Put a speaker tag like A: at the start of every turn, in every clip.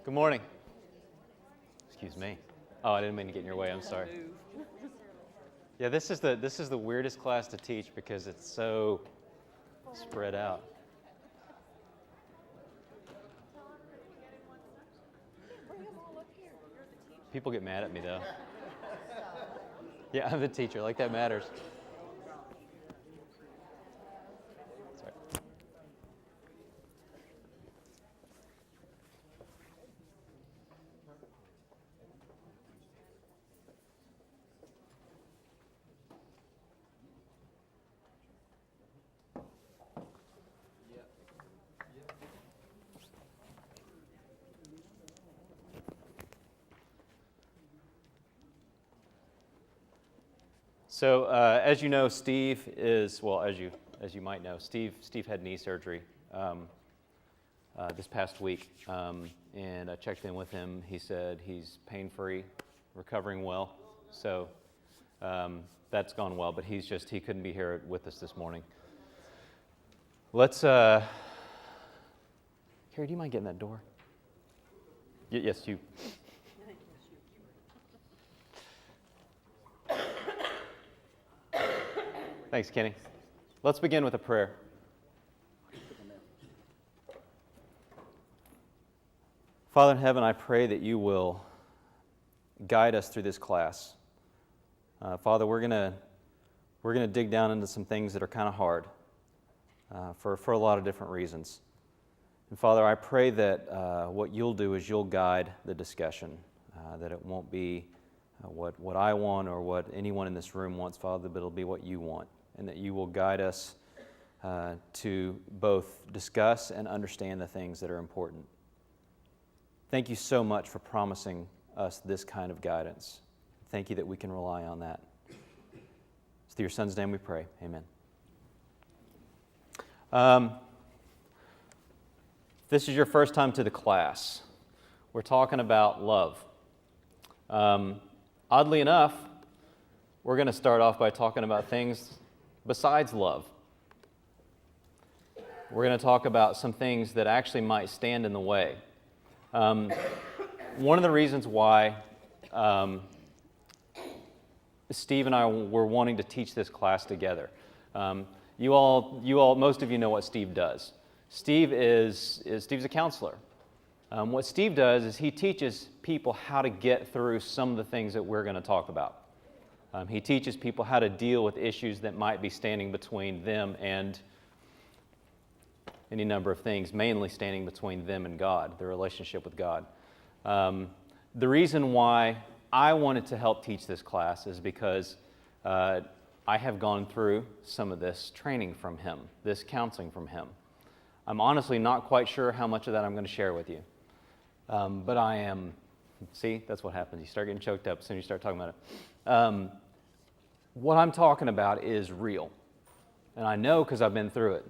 A: Good morning. Excuse me. Oh, I didn't mean to get in your way. I'm sorry. Yeah, this is the weirdest class to teach because it's so spread out. People get mad at me though. Yeah, I'm the teacher. Like that matters. Sorry. So, as you know, Steve is, well, as you might know, Steve had knee surgery this past week, and I checked in with him. He said he's pain-free, recovering well. So that's gone well, but he couldn't be here with us this morning. Let's, Carrie, do you mind getting that door? Yes, you. Thanks, Kenny. Let's begin with a prayer. Father in heaven, I pray that you will guide us through this class. Father, we're gonna dig down into some things that are kind of hard for a lot of different reasons. And Father, I pray that what you'll do is you'll guide the discussion, that it won't be what I want or what anyone in this room wants, Father, but it'll be what you want, and that you will guide us to both discuss and understand the things that are important. Thank you so much for promising us this kind of guidance. Thank you that we can rely on that. It's through your Son's name we pray. Amen. If this is your first time to the class, we're talking about love. Oddly enough, we're going to start off by talking about things besides love. We're going to talk about some things that actually might stand in the way. One of the reasons why Steve and I were wanting to teach this class together. You all, most of you know what Steve does. Steve's a counselor. What Steve does is he teaches people how to get through some of the things that we're going to talk about. He teaches people how to deal with issues that might be standing between them and any number of things, mainly standing between them and God, their relationship with God. The reason why I wanted to help teach this class is because I have gone through some of this training from him, this counseling from him. I'm honestly not quite sure how much of that I'm going to share with you. But I am, see, that's what happens. You start getting choked up as soon as you start talking about it. What I'm talking about is real. And I know because I've been through it.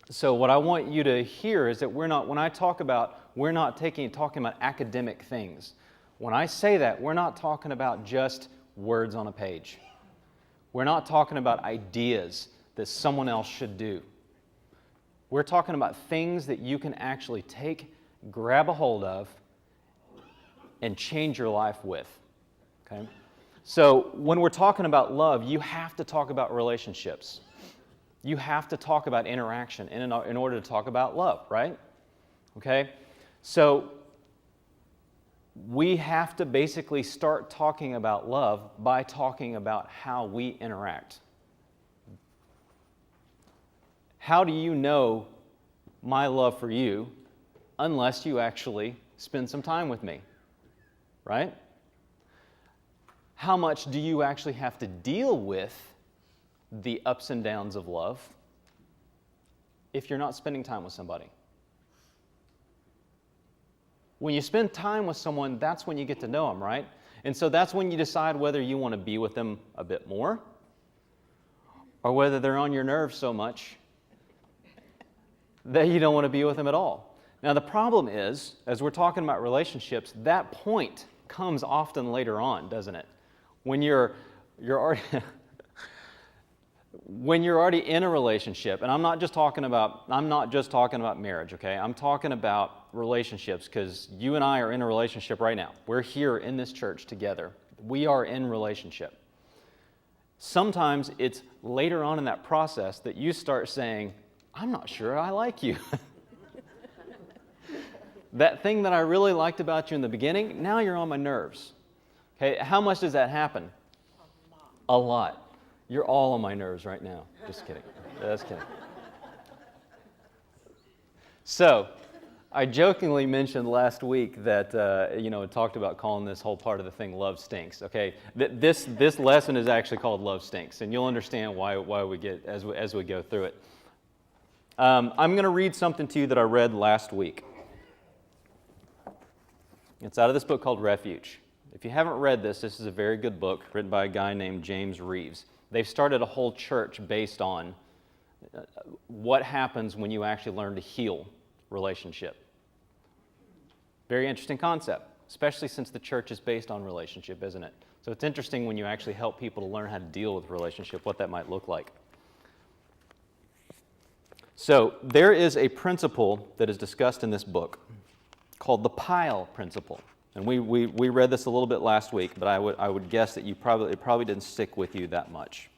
A: So what I want you to hear is that when I talk about, we're not talking about academic things. When I say that, we're not talking about just words on a page. We're not talking about ideas that someone else should do. We're talking about things that you can actually take, grab a hold of, and change your life with. Okay? So when we're talking about love, you have to talk about relationships. You have to talk about interaction in order to talk about love, right? Okay? So we have to basically start talking about love by talking about how we interact. How do you know my love for you unless you actually spend some time with me, right? How much do you actually have to deal with the ups and downs of love if you're not spending time with somebody? When you spend time with someone, that's when you get to know them, right? And so that's when you decide whether you want to be with them a bit more or whether they're on your nerves so much that you don't want to be with them at all. Now the problem is, as we're talking about relationships, that point comes often later on, doesn't it? When you're already when you're already in a relationship, and I'm not just talking about marriage, okay? I'm talking about relationships, because you and I are in a relationship right now. We're here in this church together. We are in relationship. Sometimes it's later on in that process that you start saying, I'm not sure I like you. That thing that I really liked about you in the beginning, now you're on my nerves. Okay, how much does that happen? A lot. You're all on my nerves right now. Just kidding. Just kidding. So, I jokingly mentioned last week that, talked about calling this whole part of the thing Love Stinks, okay? This lesson is actually called Love Stinks, and you'll understand why we get as we go through it. I'm going to read something to you that I read last week. It's out of this book called Refuge. If you haven't read this is a very good book written by a guy named James Reeves. They've started a whole church based on what happens when you actually learn to heal relationship. Very interesting concept, especially since the church is based on relationship, isn't it? So it's interesting when you actually help people to learn how to deal with relationship, what that might look like. So there is a principle that is discussed in this book called the pile principle. And we read this a little bit last week, but I would guess that it probably didn't stick with you that much.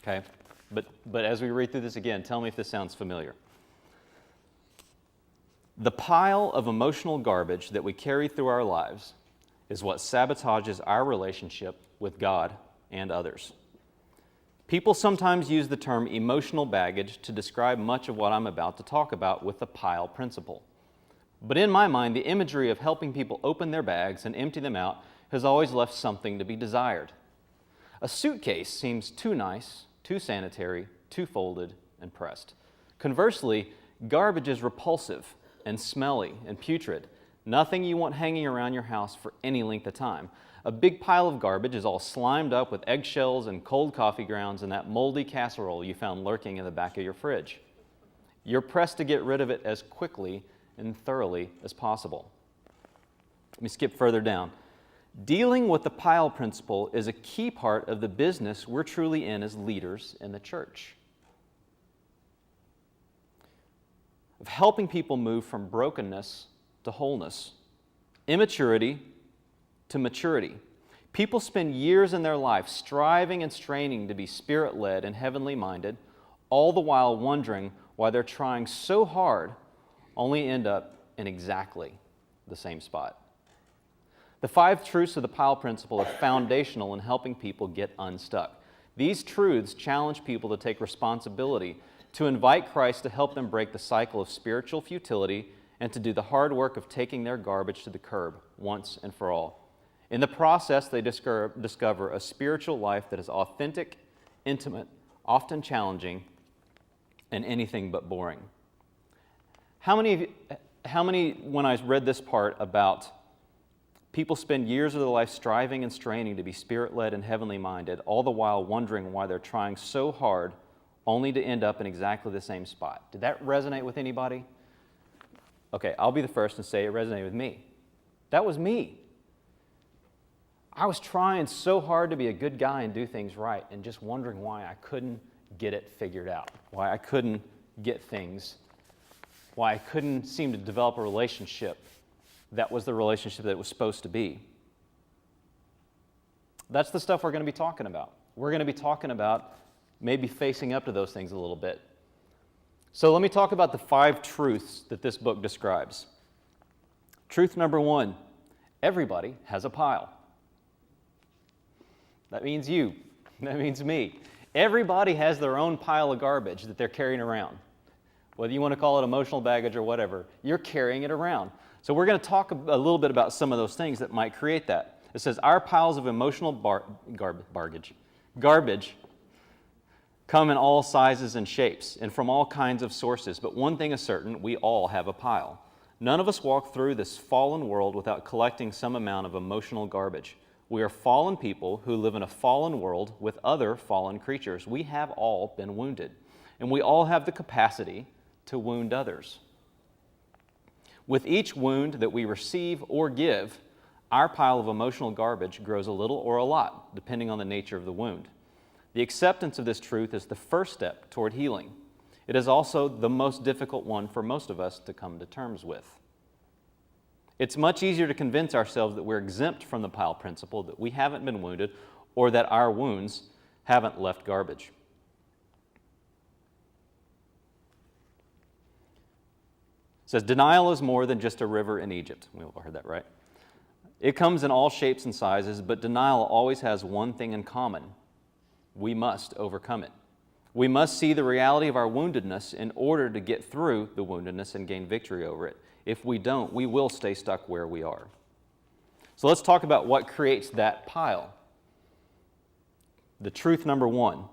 A: Okay? But as we read through this again, tell me if this sounds familiar. The pile of emotional garbage that we carry through our lives is what sabotages our relationship with God and others. People sometimes use the term emotional baggage to describe much of what I'm about to talk about with the pile principle. But in my mind, the imagery of helping people open their bags and empty them out has always left something to be desired. A suitcase seems too nice, too sanitary, too folded and pressed. Conversely, garbage is repulsive and smelly and putrid, nothing you want hanging around your house for any length of time. A big pile of garbage is all slimed up with eggshells and cold coffee grounds and that moldy casserole you found lurking in the back of your fridge. You're pressed to get rid of it as quickly and thoroughly as possible. Let me skip further down. Dealing with the pile principle is a key part of the business we're truly in as leaders in the church. Of helping people move from brokenness to wholeness, immaturity to maturity. People spend years in their life striving and straining to be spirit-led and heavenly minded, all the while wondering why they're trying so hard only end up in exactly the same spot. The 5 truths of the pile principle are foundational in helping people get unstuck. These truths challenge people to take responsibility, to invite Christ to help them break the cycle of spiritual futility and to do the hard work of taking their garbage to the curb once and for all. In the process, they discover a spiritual life that is authentic, intimate, often challenging, and anything but boring. How many, when I read this part about people spend years of their life striving and straining to be spirit-led and heavenly minded, all the while wondering why they're trying so hard only to end up in exactly the same spot? Did that resonate with anybody? Okay, I'll be the first to say it resonated with me. That was me. I was trying so hard to be a good guy and do things right and just wondering why I couldn't get it figured out, why I couldn't get things, why I couldn't seem to develop a relationship that was the relationship that it was supposed to be. That's the stuff we're going to be talking about. We're going to be talking about maybe facing up to those things a little bit. So let me talk about the 5 truths that this book describes. Truth number 1, everybody has a pile. That means you. That means me. Everybody has their own pile of garbage that they're carrying around. Whether you want to call it emotional baggage or whatever, you're carrying it around. So we're going to talk a little bit about some of those things that might create that. It says, our piles of emotional garbage come in all sizes and shapes and from all kinds of sources. But one thing is certain, we all have a pile. None of us walk through this fallen world without collecting some amount of emotional garbage. We are fallen people who live in a fallen world with other fallen creatures. We have all been wounded, and we all have the capacity to wound others. With each wound that we receive or give, our pile of emotional garbage grows a little or a lot, depending on the nature of the wound. The acceptance of this truth is the first step toward healing. It is also the most difficult one for most of us to come to terms with. It's much easier to convince ourselves that we're exempt from the pile principle, that we haven't been wounded, or that our wounds haven't left garbage. It says, denial is more than just a river in Egypt. We all heard that, right? It comes in all shapes and sizes, but denial always has one thing in common. We must overcome it. We must see the reality of our woundedness in order to get through the woundedness and gain victory over it. If we don't, we will stay stuck where we are. So let's talk about what creates that pile. The truth number one.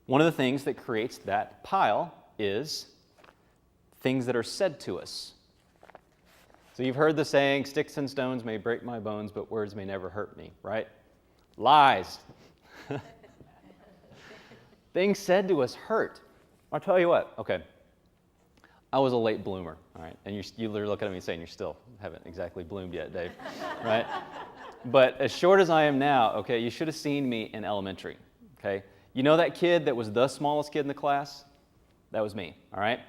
A: One of the things that creates that pile is things that are said to us. So you've heard the saying, sticks and stones may break my bones, but words may never hurt me, right? Lies. Things said to us hurt. I'll tell you what, okay. I was a late bloomer, all right? And you literally look at me saying you still haven't exactly bloomed yet, Dave, right? But as short as I am now, okay, you should have seen me in elementary, okay? You know that kid that was the smallest kid in the class? That was me, all right?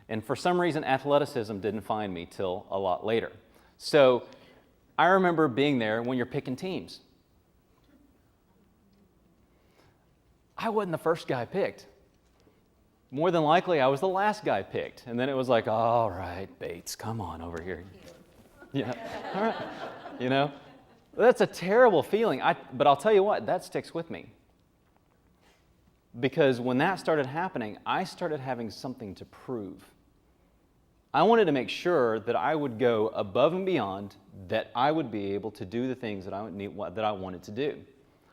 A: And for some reason, athleticism didn't find me till a lot later. So I remember being there when you're picking teams. I wasn't the first guy picked. More than likely, I was the last guy picked. And then it was like, all right, Bates, come on over here. Yeah, all right. You know, that's a terrible feeling. But I'll tell you what, that sticks with me. Because when that started happening, I started having something to prove. I wanted to make sure that I would go above and beyond, that I would be able to do the things that I wanted to do.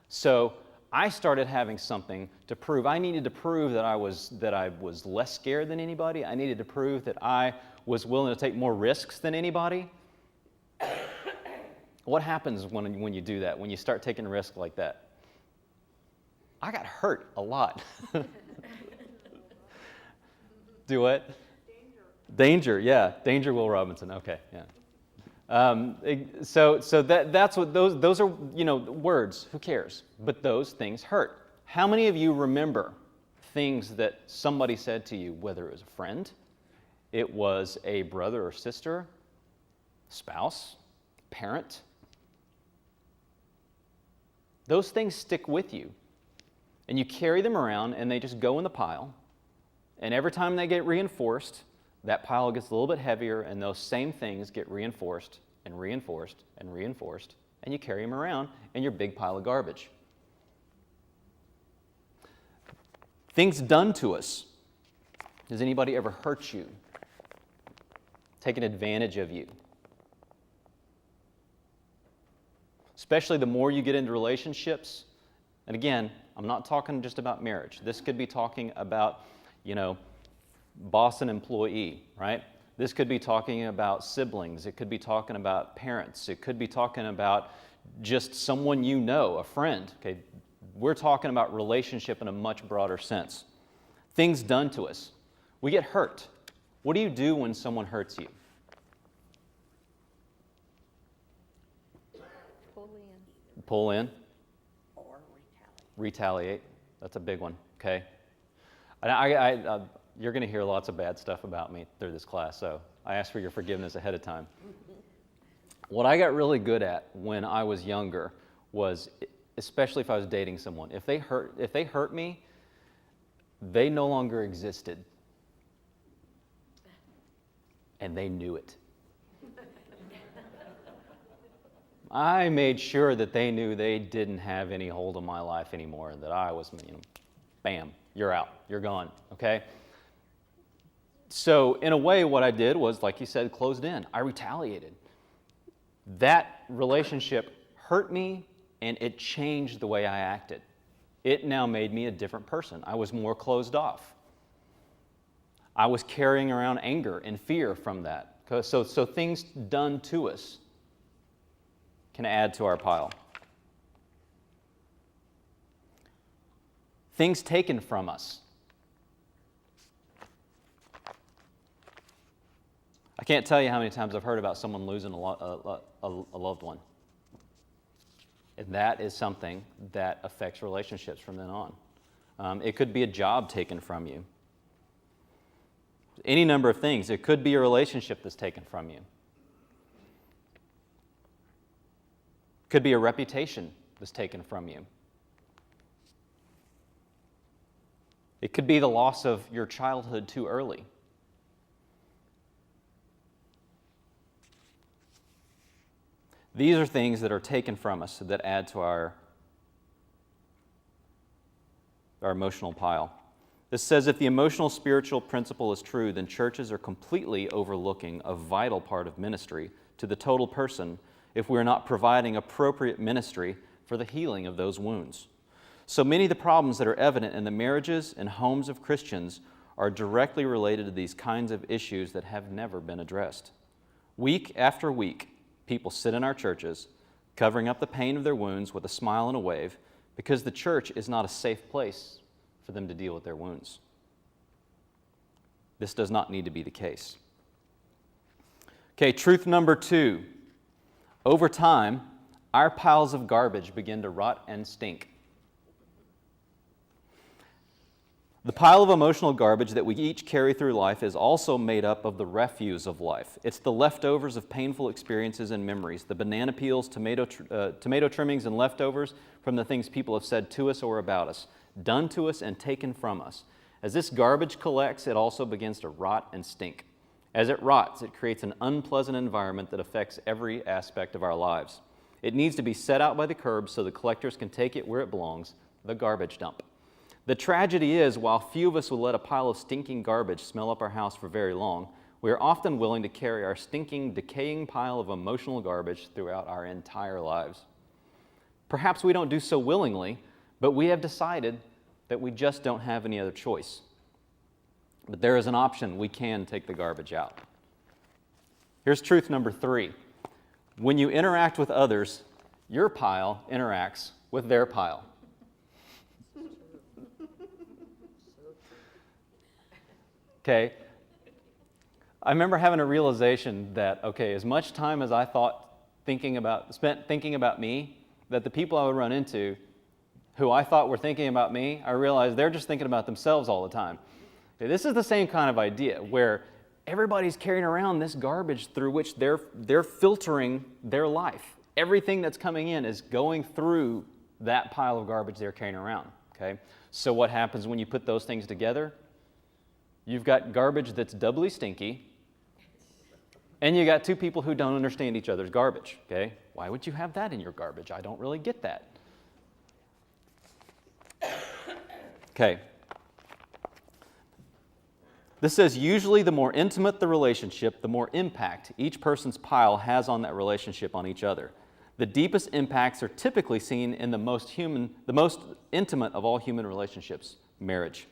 A: So I started having something to prove. I needed to prove that I was less scared than anybody. I needed to prove that I was willing to take more risks than anybody. What happens when you do that, when you start taking risks like that? I got hurt a lot. Do what? Danger, yeah. Danger, Will Robinson. Okay, yeah. So that's what those are, words. Who cares? But those things hurt. How many of you remember things that somebody said to you, whether it was a friend, it was a brother or sister, spouse, parent? Those things stick with you. And you carry them around, and they just go in the pile. And every time they get reinforced, that pile gets a little bit heavier, and those same things get reinforced and reinforced and reinforced, and you carry them around in your big pile of garbage. Things done to us. Has anybody ever hurt you? Taken advantage of you? Especially the more you get into relationships. And again, I'm not talking just about marriage. This could be talking about, boss and employee, right? This could be talking about siblings. It could be talking about parents. It could be talking about just someone you know, a friend. Okay, we're talking about relationship in a much broader sense. Things done to us. We get hurt. What do you do when someone hurts you? Pull in.
B: Or
A: Retaliate. That's a big one, okay? You're going to hear lots of bad stuff about me through this class, so I ask for your forgiveness ahead of time. What I got really good at when I was younger was, especially if I was dating someone, if they hurt me, they no longer existed. And they knew it. I made sure that they knew they didn't have any hold on my life anymore, and that I was, bam, you're out, you're gone, okay? So in a way, what I did was, like you said, closed in. I retaliated. That relationship hurt me, and it changed the way I acted. It now made me a different person. I was more closed off. I was carrying around anger and fear from that. So things done to us can add to our pile. Things taken from us. I can't tell you how many times I've heard about someone losing a loved one. And that is something that affects relationships from then on. It could be a job taken from you. Any number of things. It could be a relationship that's taken from you. Could be a reputation that's taken from you. It could be the loss of your childhood too early. These are things that are taken from us that add to our emotional pile. This says if the emotional spiritual principle is true, then churches are completely overlooking a vital part of ministry to the total person if we're not providing appropriate ministry for the healing of those wounds. So many of the problems that are evident in the marriages and homes of Christians are directly related to these kinds of issues that have never been addressed. Week after week, people sit in our churches, covering up the pain of their wounds with a smile and a wave, because the church is not a safe place for them to deal with their wounds. This does not need to be the case. Okay, truth number 2. Over time, our piles of garbage begin to rot and stink. The pile of emotional garbage that we each carry through life is also made up of the refuse of life. It's the leftovers of painful experiences and memories, the banana peels, tomato trimmings, and leftovers from the things people have said to us or about us, done to us and taken from us. As this garbage collects, it also begins to rot and stink. As it rots, it creates an unpleasant environment that affects every aspect of our lives. It needs to be set out by the curb so the collectors can take it where it belongs, the garbage dump. The tragedy is, while few of us will let a pile of stinking garbage smell up our house for very long, we are often willing to carry our stinking, decaying pile of emotional garbage throughout our entire lives. Perhaps we don't do so willingly, but we have decided that we just don't have any other choice. But there is an option. We can take the garbage out. Here's truth number 3. When you interact with others, your pile interacts with their pile. Okay, I remember having a realization that, as much time as I spent thinking about me, that the people I would run into who I thought were thinking about me, I realized they're just thinking about themselves all the time. Okay, this is the same kind of idea where everybody's carrying around this garbage through which they're filtering their life. Everything that's coming in is going through that pile of garbage they're carrying around. Okay, so what happens when you put those things together? You've got garbage that's doubly stinky, and you got two people who don't understand each other's garbage, okay? Why would you have that in your garbage? I don't really get that. Okay. This says, usually the more intimate the relationship, the more impact each person's pile has on that relationship on each other. The deepest impacts are typically seen in the most intimate of all human relationships, marriage.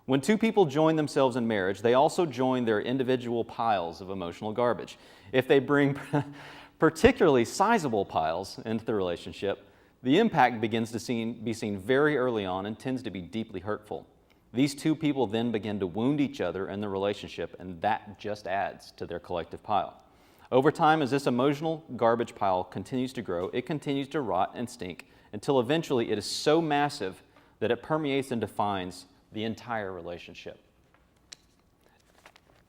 A: When two people join themselves in marriage, they also join their individual piles of emotional garbage. If they bring particularly sizable piles into the relationship, the impact begins to be seen very early on and tends to be deeply hurtful. These two people then begin to wound each other in the relationship, and that just adds to their collective pile. Over time, as this emotional garbage pile continues to grow, it continues to rot and stink until eventually it is so massive that it permeates and defines the entire relationship.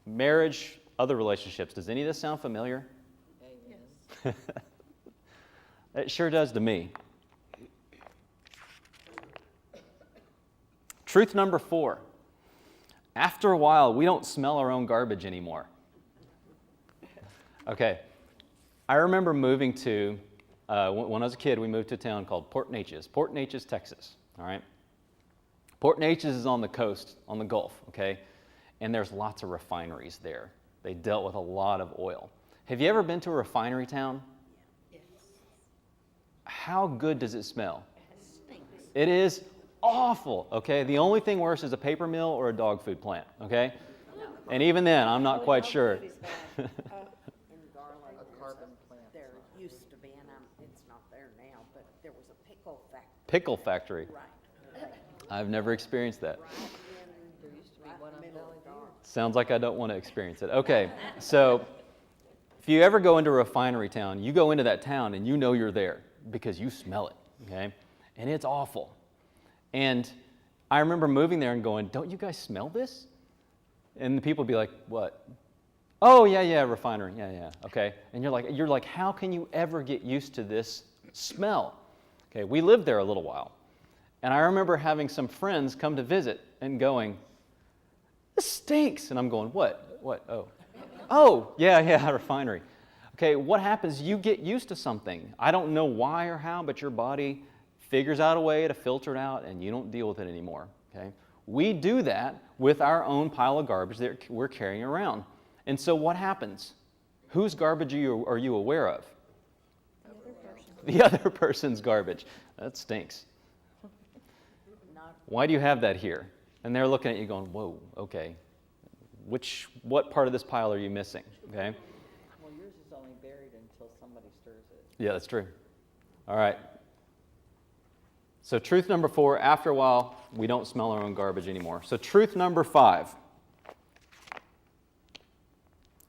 A: Marriage, other relationships. Does any of this sound familiar? Yes. It sure does to me. Truth number 4. After a while, we don't smell our own garbage anymore. Okay. I remember moving to, when I was a kid, we moved to a town called Port Neches, Texas. All right. Port Neches is on the coast, on the Gulf, okay? And there's lots of refineries there. They dealt with a lot of oil. Have you ever been to a refinery town? Yes. How good does it smell? It stinks. It is awful, okay? The only thing worse is a paper mill or a dog food plant, okay? And even then, I'm not quite sure.
B: In Garland, a carbon plant. There used to be, and it's not there now, but there was a pickle factory.
A: Pickle factory?
B: Right.
A: I've never experienced that.
B: There used to be one on Valley View.
A: Sounds like I don't want to experience it. Okay, so if you ever go into a refinery town, you go into that town and you know you're there. because you smell it, okay? And it's awful. And I remember moving there and going, don't you guys smell this? And the people would be like, what? Oh, yeah, refinery, yeah, okay. And you're like, how can you ever get used to this smell? Okay, we lived there a little while. And I remember having some friends come to visit and going, this stinks. And I'm going, what? Oh, yeah, refinery. Okay, what happens? You get used to something. I don't know why or how, but your body figures out a way to filter it out and you don't deal with it anymore, okay? We do that with our own pile of garbage that we're carrying around. And so what happens? Whose garbage are you aware of? The other person's garbage. That stinks. Why do you have that here? And they're looking at you going, whoa, okay. What part of this pile are you missing? Okay.
C: Well, yours is only buried until somebody stirs it.
A: Yeah, that's true. All right. So truth number 4, after a while, we don't smell our own garbage anymore. So truth number 5.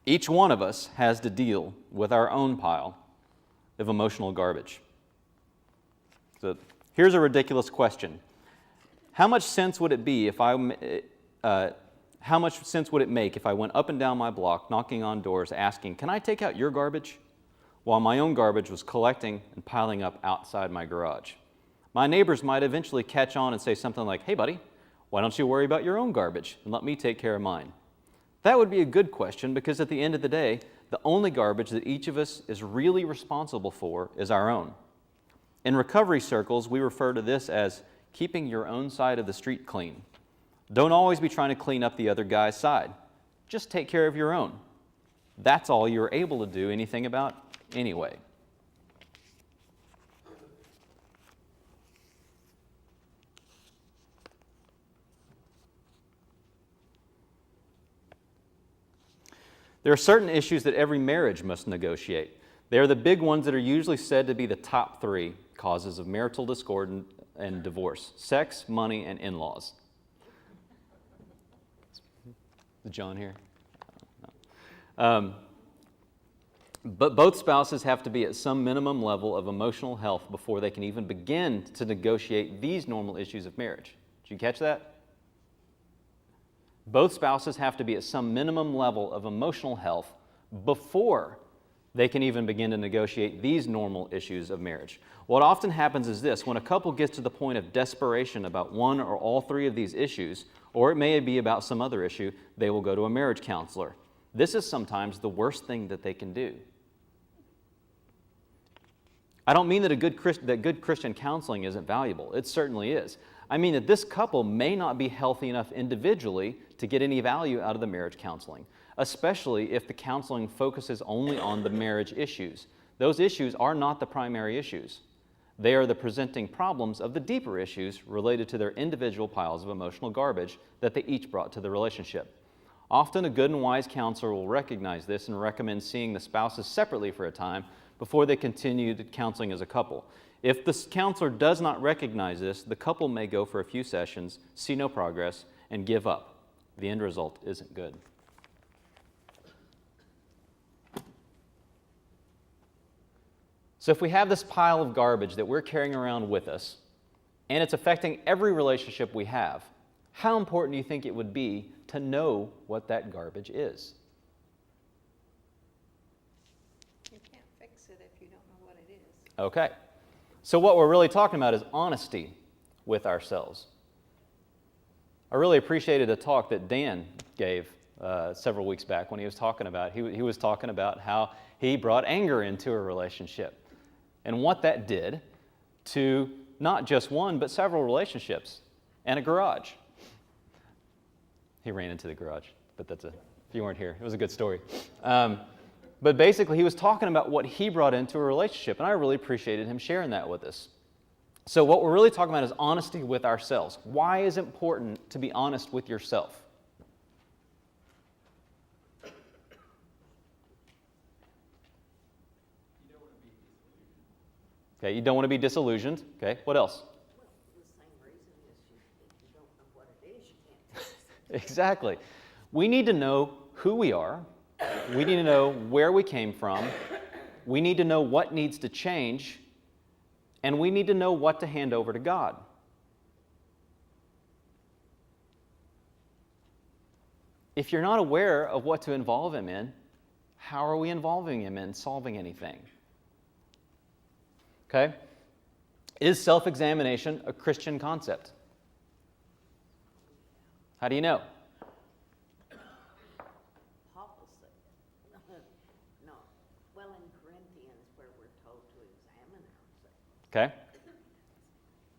A: Each one of us has to deal with our own pile of emotional garbage. So here's a ridiculous question. How much sense would it be if how much sense would it make if I went up and down my block, knocking on doors, asking, can I take out your garbage? While my own garbage was collecting and piling up outside my garage. My neighbors might eventually catch on and say something like, hey buddy, why don't you worry about your own garbage and let me take care of mine? That would be a good question because at the end of the day, the only garbage that each of us is really responsible for is our own. In recovery circles, we refer to this as keeping your own side of the street clean. Don't always be trying to clean up the other guy's side. Just take care of your own. That's all you're able to do anything about anyway. There are certain issues that every marriage must negotiate. They are the big ones that are usually said to be the top 3 causes of marital discord and divorce: sex, money, and in-laws. Is John here? No. But both spouses have to be at some minimum level of emotional health before they can even begin to negotiate these normal issues of marriage. Did you catch that? Both spouses have to be at some minimum level of emotional health before they can even begin to negotiate these normal issues of marriage. What often happens is this: when a couple gets to the point of desperation about one or all 3 of these issues, or it may be about some other issue, they will go to a marriage counselor. This is sometimes the worst thing that they can do. I don't mean that good Christian counseling isn't valuable. It certainly is. I mean that this couple may not be healthy enough individually to get any value out of the marriage counseling, especially if the counseling focuses only on the marriage issues. Those issues are not the primary issues. They are the presenting problems of the deeper issues related to their individual piles of emotional garbage that they each brought to the relationship. Often a good and wise counselor will recognize this and recommend seeing the spouses separately for a time before they continue counseling as a couple. If the counselor does not recognize this, the couple may go for a few sessions, see no progress, and give up. The end result isn't good. So if we have this pile of garbage that we're carrying around with us, and it's affecting every relationship we have, how important do you think it would be to know what that garbage is?
B: You can't fix it if you don't know what it is.
A: Okay. So what we're really talking about is honesty with ourselves. I really appreciated a talk that Dan gave several weeks back when he was talking about, he was talking about how he brought anger into a relationship and what that did to not just one, but several relationships and a garage. He ran into the garage, but if you weren't here, it was a good story. But basically, he was talking about what he brought into a relationship, and I really appreciated him sharing that with us. So what we're really talking about is honesty with ourselves. Why is it important to be honest with yourself? Okay, you don't want to be disillusioned. Okay, what else?
B: Well, the same reason is if you don't know what it is, you can't fix it.
A: Exactly. We need to know who we are. We need to know where we came from. We need to know what needs to change. and we need to know what to hand over to God. If you're not aware of what to involve Him in, how are we involving Him in solving anything? Okay? Is self-examination a Christian concept? How do you know?
B: Paul said, no, well, in Corinthians where we're told to examine ourselves.
A: Okay?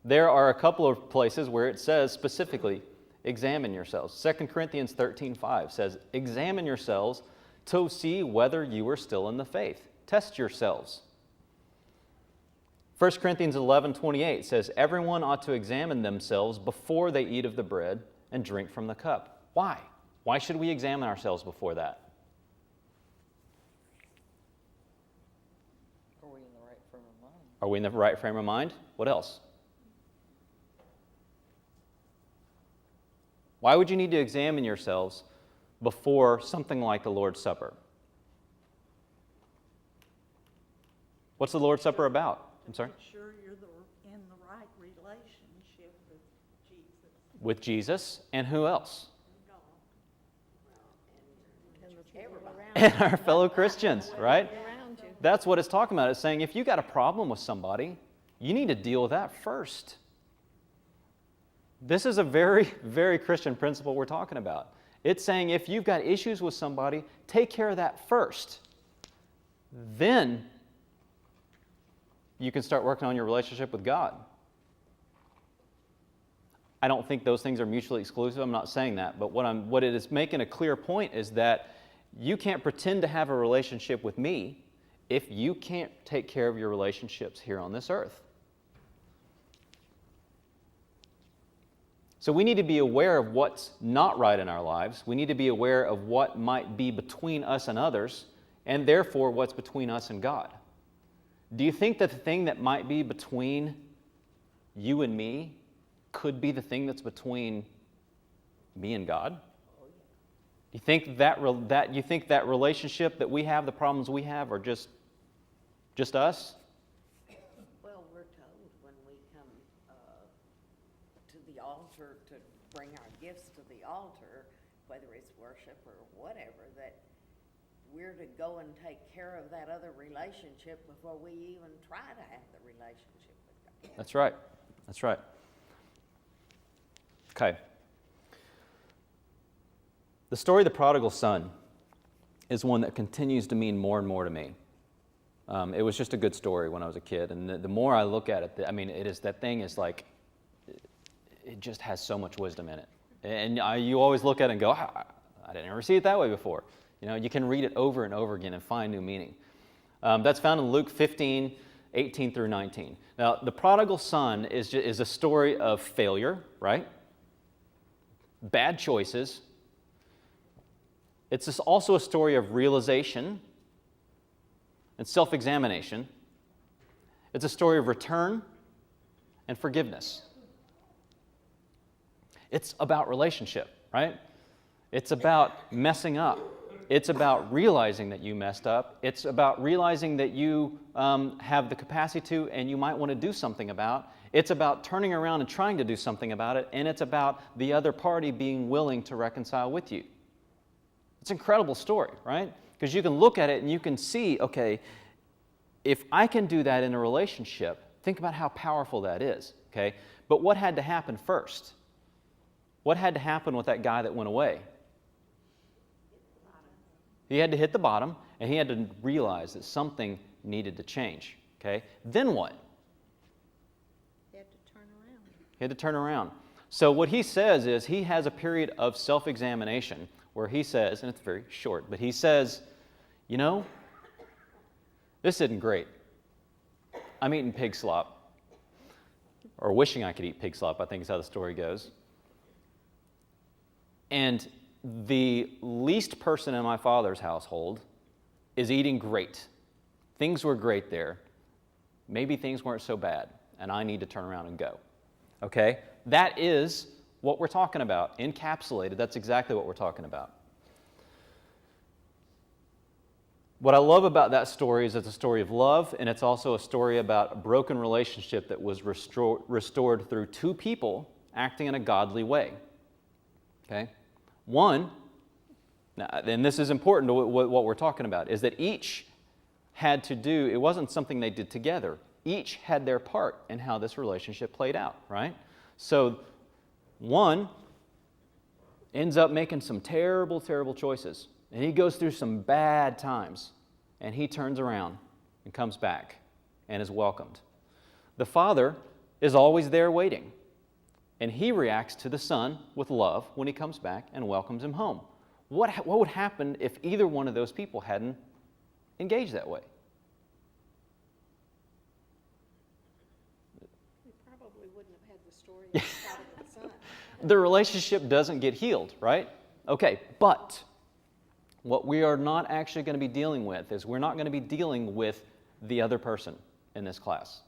A: There are a couple of places where it says specifically, examine yourselves. 2 Corinthians 13:5 says, examine yourselves to see whether you are still in the faith. Test yourselves. 1 Corinthians 11:28 says, everyone ought to examine themselves before they eat of the bread and drink from the cup. Why? Why should we examine ourselves before that?
C: Are we in the right frame of mind?
A: Are we in the right frame of mind? What else? Why would you need to examine yourselves before something like the Lord's Supper? What's the Lord's Supper about? I'm sorry?
D: Make sure you're in the right relationship with Jesus
A: With Jesus and who else?
D: and the people around.
A: And our fellow Christians, right?
D: Around you.
A: That's what it's talking about. It's saying if you got a problem with somebody, you need to deal with that first. This is a very, very Christian principle we're talking about. It's saying if you've got issues with somebody, take care of that first. Then you can start working on your relationship with God. I don't think those things are mutually exclusive. I'm not saying that. But what it is making a clear point is that you can't pretend to have a relationship with me if you can't take care of your relationships here on this earth. So we need to be aware of what's not right in our lives. We need to be aware of what might be between us and others, and therefore what's between us and God. Do you think that the thing that might be between you and me could be the thing that's between me and God? You think that relationship that we have, the problems we have, are just us?
B: Well, we're told when we come to the altar to bring our gifts to the altar, whether it's worship or whatever, that we're to go and take care of that other relationship before we even try to have the relationship with God.
A: That's right. That's right. Okay. The story of the prodigal son is one that continues to mean more and more to me. It was just a good story when I was a kid, and the more I look at it, it just has so much wisdom in it. And you always look at it and go, I didn't ever see it that way before. You know, you can read it over and over again and find new meaning. That's found in Luke 15:18 through 19. Now, the prodigal son is a story of failure, right? Bad choices. It's also a story of realization and self-examination. It's a story of return and forgiveness. It's about relationship, right? It's about messing up. It's about realizing that you messed up. It's about realizing that you have the capacity to and you might want to do something about. It's about turning around and trying to do something about it. And it's about the other party being willing to reconcile with you. It's an incredible story, right? Because you can look at it and you can see, okay, if I can do that in a relationship, think about how powerful that is, okay? But what had to happen first? What had to happen with that guy that went away? He had to hit the bottom, and he had to realize that something needed to change, okay? Then what?
D: You have to turn around.
A: He had to turn around. So what he says is he has a period of self-examination where he says, and it's very short, but he says, you know, this isn't great. I'm eating pig slop, or wishing I could eat pig slop, I think is how the story goes. And the least person in my father's household is eating great. Things were great there. Maybe things weren't so bad, and I need to turn around and go. Okay? That is what we're talking about. Encapsulated, that's exactly what we're talking about. What I love about that story is it's a story of love, and it's also a story about a broken relationship that was restored through two people acting in a godly way. Okay? One, and this is important to what we're talking about, is that each had to do, it wasn't something they did together. Each had their part in how this relationship played out, right? So one ends up making some terrible, terrible choices. And he goes through some bad times. And he turns around and comes back and is welcomed. The father is always there waiting. And he reacts to the son with love when he comes back and welcomes him home. What would happen if either one of those people hadn't engaged that way?
D: We probably wouldn't have had the story of the prodigal son.
A: The relationship doesn't get healed, right? Okay, but what we are not actually going to be dealing with is we're not going to be dealing with the other person in this class.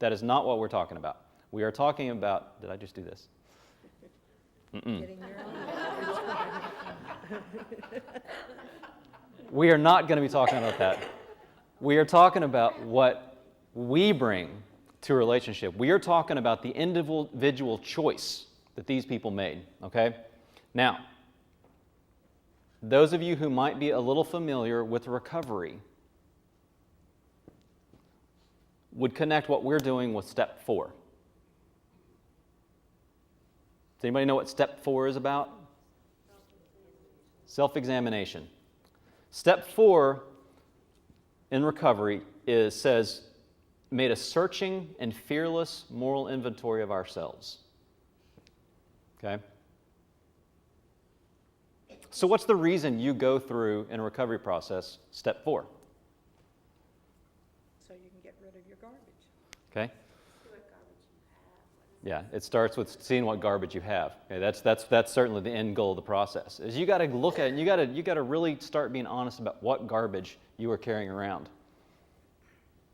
A: That is not what we're talking about. We are talking about, did I just do this?
C: Getting your own.
A: We are not going to be talking about that. We are talking about what we bring to a relationship. We are talking about the individual choice that these people made, okay? Now, those of you who might be a little familiar with recovery would connect what we're doing with step 4. Does anybody know what step 4 is about? Self-examination. Step 4 in recovery says, made a searching and fearless moral inventory of ourselves. Okay? So what's the reason you go through in a recovery process step 4?
D: So you can get rid of your garbage.
A: Okay? Yeah, it starts with seeing what garbage you have. Okay, that's certainly the end goal of the process. Is you got to look at it, and you got to really start being honest about what garbage you are carrying around.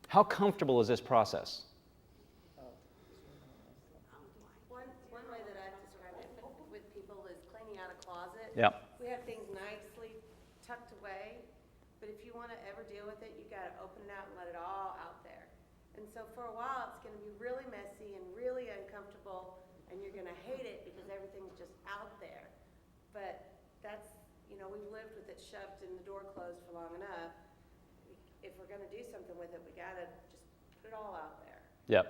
A: How comfortable is this process?
E: One way that I've described it with people is cleaning out a closet.
A: Yeah.
E: We have things nicely tucked away, but if you want to ever deal with it, you got to open it out and let it all out there. And so for a while, it's going to be really messy and really uncomfortable, and you're going to hate it because everything's just out there. But that's, we've lived with it shoved and the door closed for long enough. If we're going to do something with it, we got to just put it all out there.
A: Yep.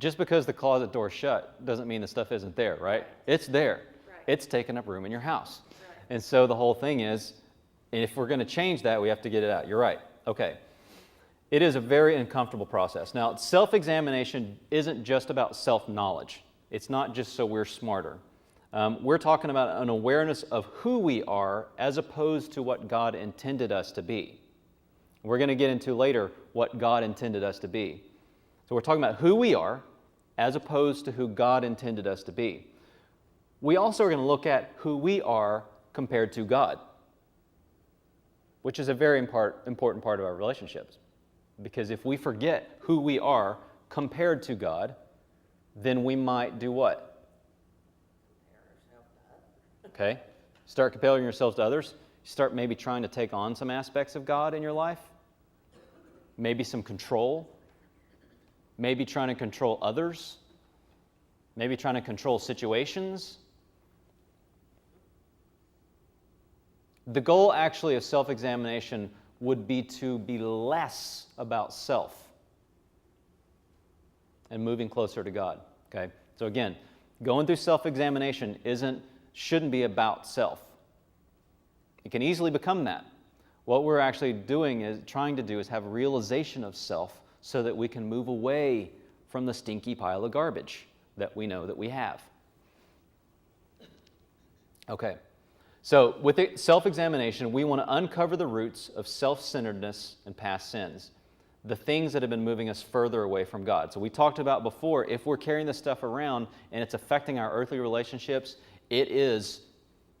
A: Just because the closet door's shut doesn't mean the stuff isn't there, right? It's there.
E: Right.
A: It's taking up room in your house.
E: Right.
A: And so the whole thing is, if we're going to change that, we have to get it out. You're right. Okay. It is a very uncomfortable process. Now, self-examination isn't just about self-knowledge. It's not just so we're smarter. We're talking about an awareness of who we are as opposed to what God intended us to be. We're going to get into later what God intended us to be. So we're talking about who we are as opposed to who God intended us to be. We also are going to look at who we are compared to God, which is a very important part of our relationships. Because if we forget who we are compared to God, then we might do what? Okay? Start comparing yourselves to others. Start maybe trying to take on some aspects of God in your life. Maybe some control. Maybe trying to control others. Maybe trying to control situations. The goal actually of self-examination would be to be less about self and moving closer to God. Okay? So again, going through self-examination shouldn't be about self. It can easily become that. What we're actually trying to do is have a realization of self so that we can move away from the stinky pile of garbage that we know that we have. Okay. So with self-examination, we want to uncover the roots of self-centeredness and past sins, the things that have been moving us further away from God. So we talked about before, if we're carrying this stuff around and it's affecting our earthly relationships, it is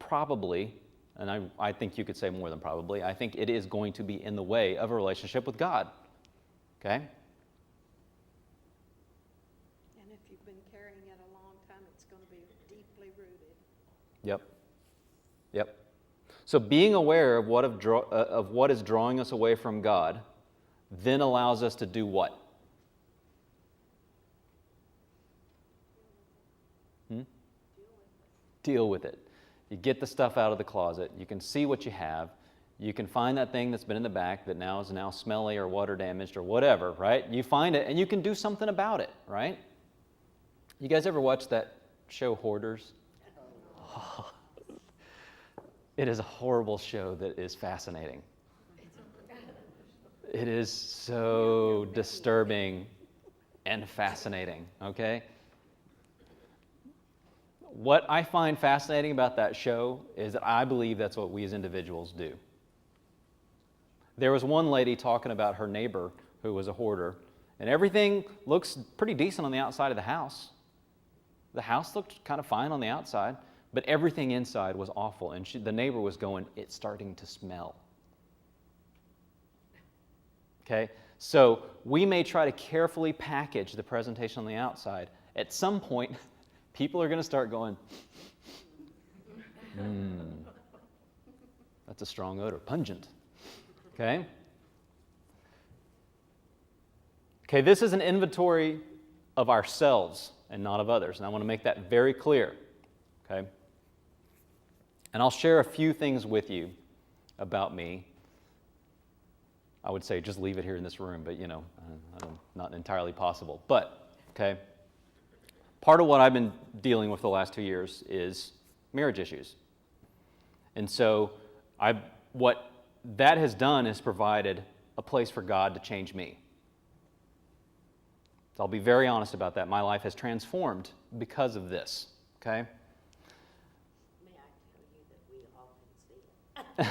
A: probably, and I think you could say more than probably, I think it is going to be in the way of a relationship with God. Okay?
D: And if you've been carrying it a long time, it's going to be deeply rooted.
A: Yep. So being aware of what is drawing us away from God then allows us to do what? Deal with it. You get the stuff out of the closet. You can see what you have. You can find that thing that's been in the back that now is smelly or water damaged or whatever, right? You find it and you can do something about it, right? You guys ever watch that show Hoarders? Oh. It is a horrible show that is fascinating. It is so disturbing and fascinating, okay? What I find fascinating about that show is that I believe that's what we as individuals do. There was one lady talking about her neighbor who was a hoarder, and everything looks pretty decent on the outside of the house. The house looked kind of fine on the outside, but everything inside was awful, and the neighbor was going, "It's starting to smell." Okay? So we may try to carefully package the presentation on the outside. At some point, people are going to start going, that's a strong odor, pungent. Okay? Okay, this is an inventory of ourselves and not of others, and I want to make that very clear. Okay? And I'll share a few things with you about me. I would say just leave it here in this room, but not entirely possible. But, okay, part of what I've been dealing with the last 2 years is marriage issues. And so what that has done is provided a place for God to change me. So I'll be very honest about that. My life has transformed because of this, okay?
B: May I tell you that we all can see it?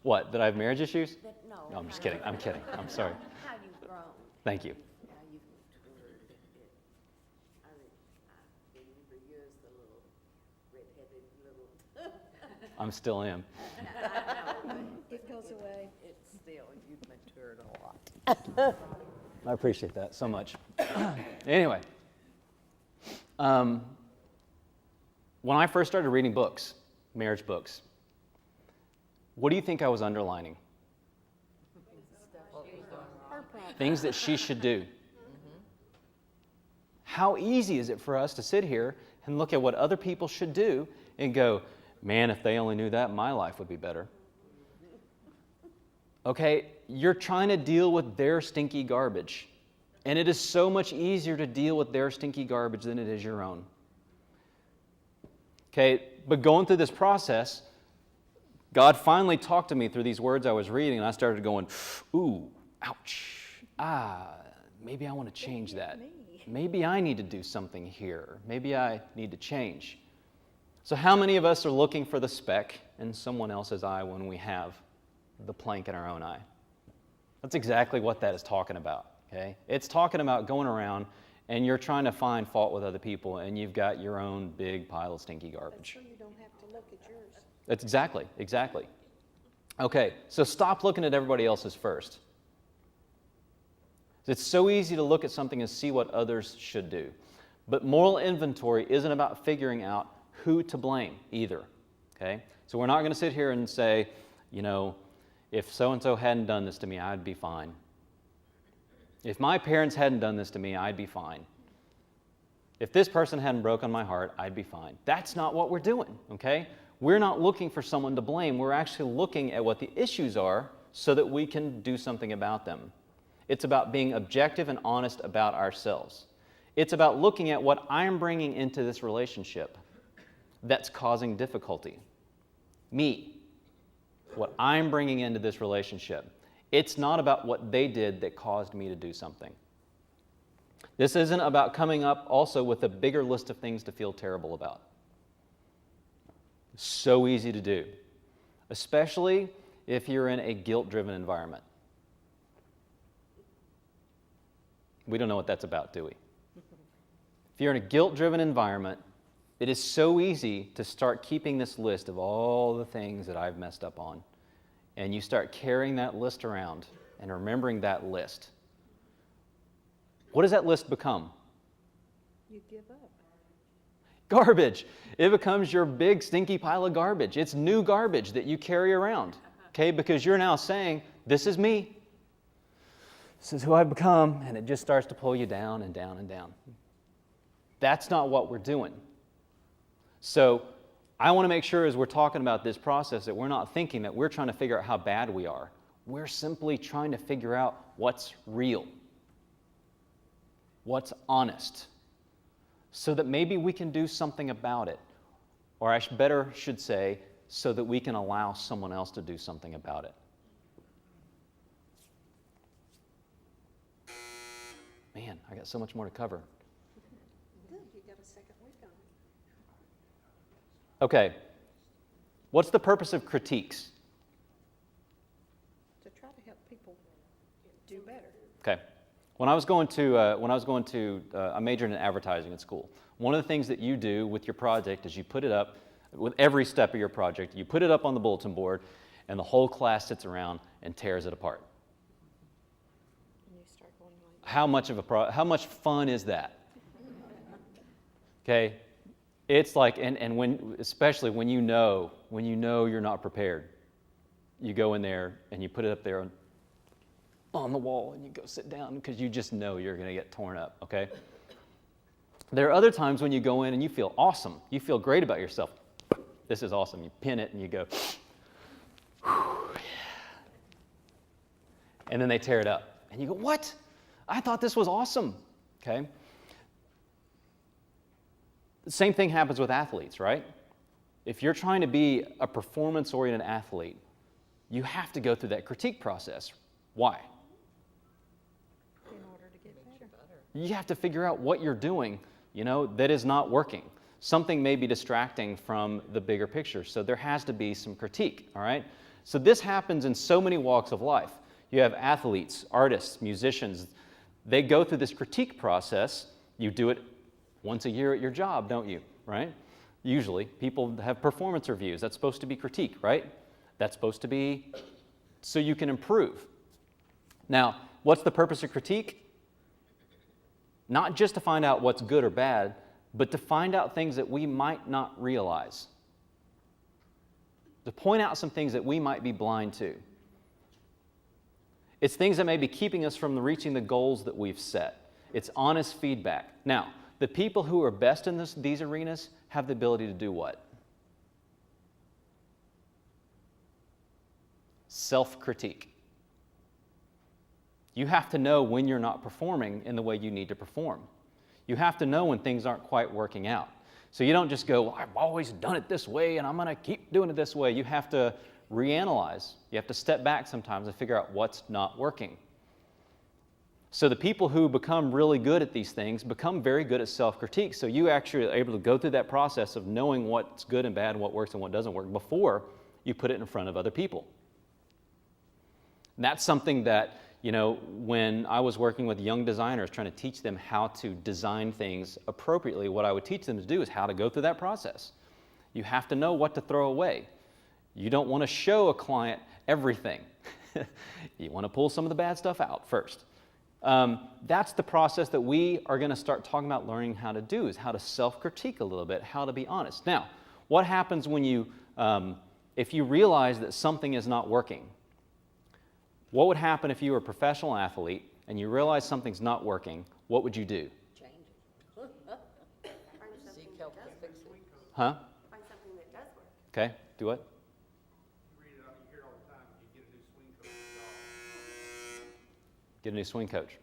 A: What, that I have marriage issues?
B: No,
A: No, I'm just kidding. I'm kidding. I'm sorry.
B: how you've grown,
A: Thank you.
B: how you've matured. I remember you as the little redheaded little.
A: I'm still am.
D: It goes away.
B: It's still, you've matured a lot.
A: I appreciate that so much. Anyway, when I first started reading books, marriage books, what do you think I was underlining? Things that she should do. How easy is it for us to sit here and look at what other people should do and go, man, if they only knew that, my life would be better. Okay, you're trying to deal with their stinky garbage. And it is so much easier to deal with their stinky garbage than it is your own. Okay, but going through this process, God finally talked to me through these words I was reading, and I started going, ooh, ouch. Maybe I want to change that. Maybe I need to do something here. Maybe I need to change. So how many of us are looking for the speck in someone else's eye when we have the plank in our own eye? That's exactly what that is talking about, okay? It's talking about going around and you're trying to find fault with other people and you've got your own big pile of stinky garbage.
D: So you don't have to look at yours.
A: That's exactly. Okay, so stop looking at everybody else's first. It's so easy to look at something and see what others should do. But moral inventory isn't about figuring out who to blame either, okay? So we're not going to sit here and say, if so-and-so hadn't done this to me, I'd be fine. If my parents hadn't done this to me, I'd be fine. If this person hadn't broken my heart, I'd be fine. That's not what we're doing, okay? We're not looking for someone to blame. We're actually looking at what the issues are so that we can do something about them. It's about being objective and honest about ourselves. It's about looking at what I'm bringing into this relationship that's causing difficulty. Me. What I'm bringing into this relationship. It's not about what they did that caused me to do something. This isn't about coming up also with a bigger list of things to feel terrible about. So easy to do, especially if you're in a guilt-driven environment. We don't know what that's about, do we? If you're in a guilt-driven environment, it is so easy to start keeping this list of all the things that I've messed up on. And you start carrying that list around and remembering that list. What does that list become?
D: You give up.
A: garbage. It becomes your big stinky pile of garbage. It's new garbage that you carry around, okay? Because you're now saying, this is me. This is who I've become, and it just starts to pull you down and down and down. That's not what we're doing. So I want to make sure as we're talking about this process that we're not thinking that we're trying to figure out how bad we are. We're simply trying to figure out what's real, what's honest, so that maybe we can do something about it. Or I should say, so that we can allow someone else to do something about it. Man, I got so much more to cover.
D: Good, you got a second week on it.
A: Okay, what's the purpose of critiques?
D: To try to help people do better.
A: Okay, when I was going to I majored in advertising at school. One of the things that you do with your project is you put it up, with every step of your project, you put it up on the bulletin board, and the whole class sits around and tears it apart.
D: And you start going like,
A: How much fun is that? Okay, it's like, and when, especially when you know you're not prepared, you go in there and you put it up there on the wall and you go sit down because you just know you're going to get torn up. Okay. There are other times when you go in and you feel awesome. You feel great about yourself. This is awesome. You pin it and you go, and then they tear it up. And you go, what? I thought this was awesome. Okay? The same thing happens with athletes, right? If you're trying to be a performance-oriented athlete, you have to go through that critique process. Why?
D: in order to get better.
A: You have to figure out what you're doing, that is not working. Something may be distracting from the bigger picture, so there has to be some critique, all right? So this happens in so many walks of life. You have athletes, artists, musicians. They go through this critique process. You do it once a year at your job, don't you, right? Usually, people have performance reviews. That's supposed to be critique, right? That's supposed to be so you can improve. Now, what's the purpose of critique? Not just to find out what's good or bad, but to find out things that we might not realize. To point out some things that we might be blind to. It's things that may be keeping us from reaching the goals that we've set. It's honest feedback. Now, the people who are best in these arenas have the ability to do what? Self-critique. You have to know when you're not performing in the way you need to perform. You have to know when things aren't quite working out. So you don't just go, well, I've always done it this way and I'm going to keep doing it this way. You have to reanalyze. You have to step back sometimes and figure out what's not working. So the people who become really good at these things become very good at self-critique. So you actually are able to go through that process of knowing what's good and bad and what works and what doesn't work before you put it in front of other people. And that's something that, when I was working with young designers trying to teach them how to design things appropriately, what I would teach them to do is how to go through that process. You have to know what to throw away. You don't want to show a client everything. You want to pull some of the bad stuff out first. That's the process that we are going to start talking about learning how to do, is how to self-critique a little bit, how to be honest. Now, what happens when if you realize that something is not working? What would happen if you were a professional athlete and you realize something's not working? What would you do?
B: change it.
E: Find something
C: Seek
E: that
C: help
E: does
C: to fix
E: work.
C: it.
A: Huh?
E: Find something that does work.
A: Okay, do what?
F: You read it, you hear it all the time, you get a new swing coach for golf.
A: Get a new swing coach.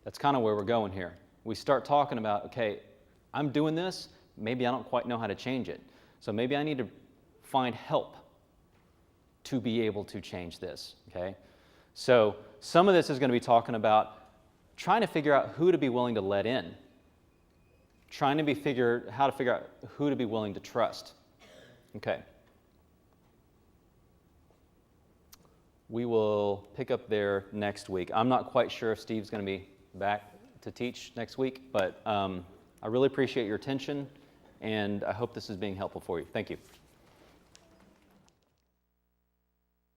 A: That's kind of where we're going here. We start talking about, okay, I'm doing this, maybe I don't quite know how to change it. So maybe I need to find help to be able to change this, okay? So some of this is going to be talking about trying to figure out who to be willing to let in, trying to figure out who to be willing to trust. Okay. We will pick up there next week. I'm not quite sure if Steve's going to be back to teach next week, but I really appreciate your attention, and I hope this is being helpful for you. Thank you.